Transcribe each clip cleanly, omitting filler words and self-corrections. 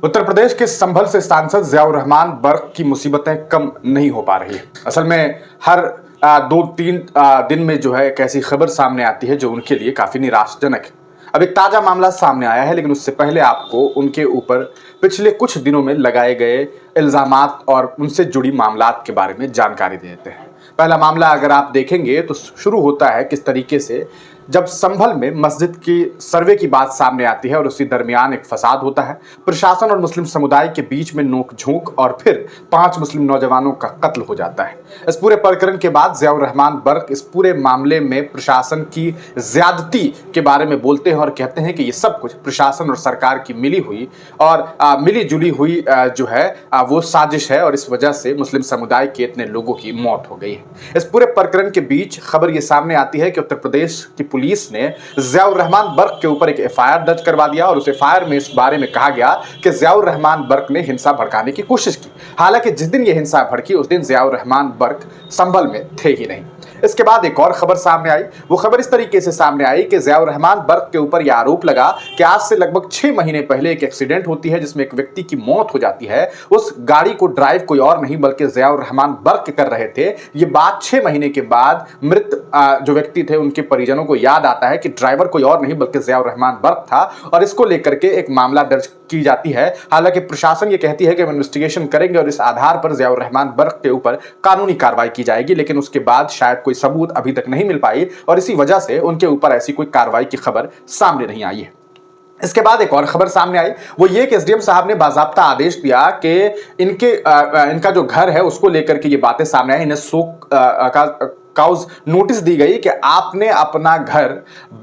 उत्तर प्रदेश के संभल से सांसद जियाउर रहमान बर्क की मुसीबतें कम नहीं हो पा रही है। असल में हर 2-3 दिन में जो है एक ऐसी खबर सामने आती है जो उनके लिए काफी निराशाजनक है। अब एक ताजा मामला सामने आया है, लेकिन उससे पहले आपको उनके ऊपर पिछले कुछ दिनों में लगाए गए इल्जामात और उनसे जुड़ी मामलात के बारे में जानकारी दे देते हैं। पहला मामला अगर आप देखेंगे तो शुरू होता है किस तरीके से, जब संभल में मस्जिद की सर्वे की बात सामने आती है और उसी दरमियान एक फसाद होता है। प्रशासन और मुस्लिम समुदाय के बीच में नोक-झोंक और फिर 5 मुस्लिम नौजवानों का कत्ल हो जाता है। इस पूरे प्रकरण के बाद जियाउर रहमान बर्क इस पूरे मामले में प्रशासन की ज्यादती के बारे में बोलते हैं और कहते हैं कि ये सब कुछ प्रशासन और सरकार की मिली हुई और मिली जुली हुई जो है वो साजिश है और इस वजह से मुस्लिम समुदाय के इतने लोगों की मौत हो गई है। इस पूरे प्रकरण के बीच खबर ये सामने आती है कि उत्तर प्रदेश की पुलिस ने जियाउर रहमान बर्क के ऊपर एक एफआईआर दर्ज करवा दिया और उस एफआईआर में इस बारे में कहा गया कि जियाउर रहमान बर्क ने हिंसा भड़काने की कोशिश की। हालांकि जिस दिन यह हिंसा भड़की उस दिन जियाउर रहमान बर्क संभल में थे ही नहीं। इसके बाद एक और खबर सामने आई। वो खबर इस तरीके से सामने आई कि जियाउर रहमान बर्क के ऊपर यह आरोप लगा कि आज से लगभग 6 महीने पहले एक एक्सीडेंट होती है जिसमें एक व्यक्ति की मौत हो जाती है। उस गाड़ी को ड्राइव कोई और नहीं बल्कि जियाउर रहमान बर्क कर रहे थे। ये बात 6 महीने के बाद मृत जो व्यक्ति थे उनके परिजनों को याद आता है कि ड्राइवर कोई और नहीं बल्कि जियाउर रहमान बर्क था और इसको लेकर के एक मामला दर्ज की जाती है। हालांकि प्रशासन ये कहती है कि हम इन्वेस्टिगेशन करेंगे और इस आधार पर जियाउर रहमान बर्क के ऊपर कानूनी कार्रवाई की जाएगी, लेकिन उसके बाद शायद कोई सबूत अभी तक नहीं मिल पाई और इसी वजह से उनके ऊपर ऐसी कोई कार्रवाई की खबर सामने नहीं आई है। इसके बाद एक और खबर सामने आई, वो ये कि एसडीएम साहब ने बाज़ाब्ता आदेश दिया कि इनका जो घर है उसको लेकर के ये बातें सामने आई। इन्हें शोक काउज नोटिस दी गई कि आपने अपना घर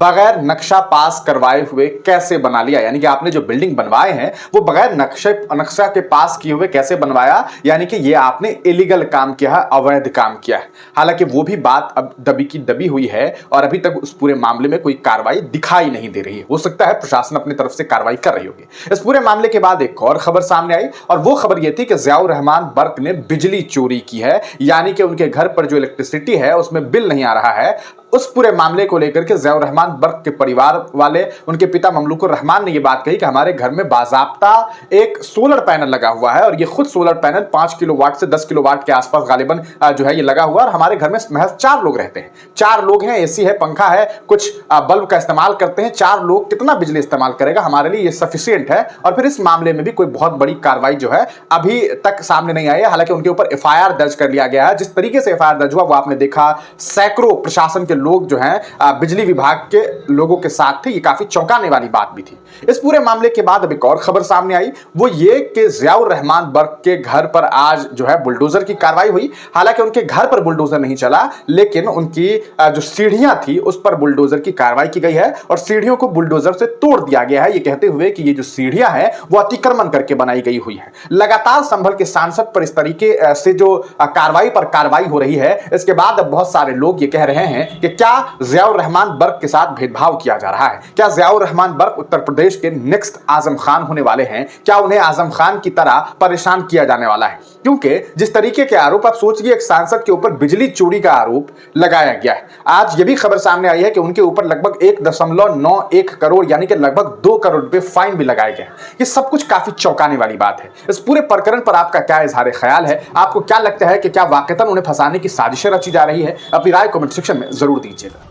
बगैर नक्शा पास करवाए हुए कैसे बना लिया, यानी कि आपने जो बिल्डिंग बनवाए हैं वो बगैर नक्शा के पास किए हुए कैसे बनवाया, यानी कि ये आपने इलीगल काम किया है, अवैध काम किया है। हालांकि वो भी बात अब दबी की दबी हुई है और अभी तक उस पूरे मामले में कोई कार्रवाई दिखाई नहीं दे रही है। हो सकता है प्रशासन अपनी तरफ से कार्रवाई कर रही होगी। इस पूरे मामले के बाद एक और खबर सामने आई और वो खबर यह थी कि जियाउर रहमान बर्क ने बिजली चोरी की है, यानी कि उनके घर पर जो इलेक्ट्रिसिटी है उसमें बिल नहीं आ रहा है। उस पूरे मामले को लेकर के जियाउर रहमान बर्क के परिवार वाले, उनके पिता ममलूकुर रहमान ने यह बात कही कि हमारे घर में बाज़ाब्ता एक सोलर पैनल लगा हुआ है और ये खुद सोलर पैनल 5 किलोवाट से 10 किलोवाट के आसपास गालिबन जो है ये लगा हुआ है और हमारे घर में महज 4 लोग रहते हैं। 4 लोग हैं, एसी है, पंखा है, कुछ बल्ब का इस्तेमाल करते हैं। 4 लोग कितना बिजली इस्तेमाल करेगा, हमारे लिए ये सफिशियंट है। और फिर इस मामले में भी कोई बहुत बड़ी कार्रवाई जो है अभी तक सामने नहीं आई है। हालांकि उनके ऊपर एफआईआर दर्ज कर लिया गया है। जिस तरीके से एफआईआर दर्ज हुआ वो आपने देखा, सैकड़ों प्रशासन के लोग जो हैं बिजली विभाग के लोगों के साथ थे। ये काफी चौंकाने वाली बात भी थी। इस पूरे मामले के बाद अब एक और खबर सामने आई, वो ये कि जियाउर रहमान बर्क के घर पर आज जो है बुलडोजर की कार्रवाई हुई। हालांकि उनके घर पर बुलडोजर नहीं चला, लेकिन उनकी जो सीढ़ियां थी उस पर बुलडोजर की कार्रवाई की गई है और सीढ़ियों को बुलडोजर से तोड़ दिया गया है, ये कहते हुए कि ये जो सीढ़ियां हैं वो अतिक्रमण करके बनाई गई हुई है। लगातार संभल के सांसद पर इस तरीके से जो कार्रवाई पर कार्रवाई हो रही है, इसके बाद अब बहुत सारे लोग ये कह रहे हैं कि क्या जियाउर रहमान बर्क के साथ भेदभाव किया जा रहा है? क्या जियाउर रहमान बर्क उत्तर प्रदेश के नेक्स्ट आजम खान होने वाले हैं? क्या उन्हें आजम खान की तरह परेशान किया जाने वाला है? क्योंकि जिस तरीके के आरोप, आप सोचिए, एक सांसद के ऊपर बिजली चोरी का आरोप लगाया गया है। आज यह भी खबर सामने आई है कि उनके ऊपर लगभग 1.91 करोड़ यानी कि लगभग 2 करोड़ रुपए फाइन भी लगाए गए। ये सब कुछ काफी चौंकाने वाली बात है। इस पूरे प्रकरण पर आपका क्या इजहार ख्याल है? आपको क्या लगता है कि क्या वाकईतन उन्हें फंसाने की साजिशें रची जा रही है? अपनी राय कमेंट सेक्शन में जरूर दीजिएगा।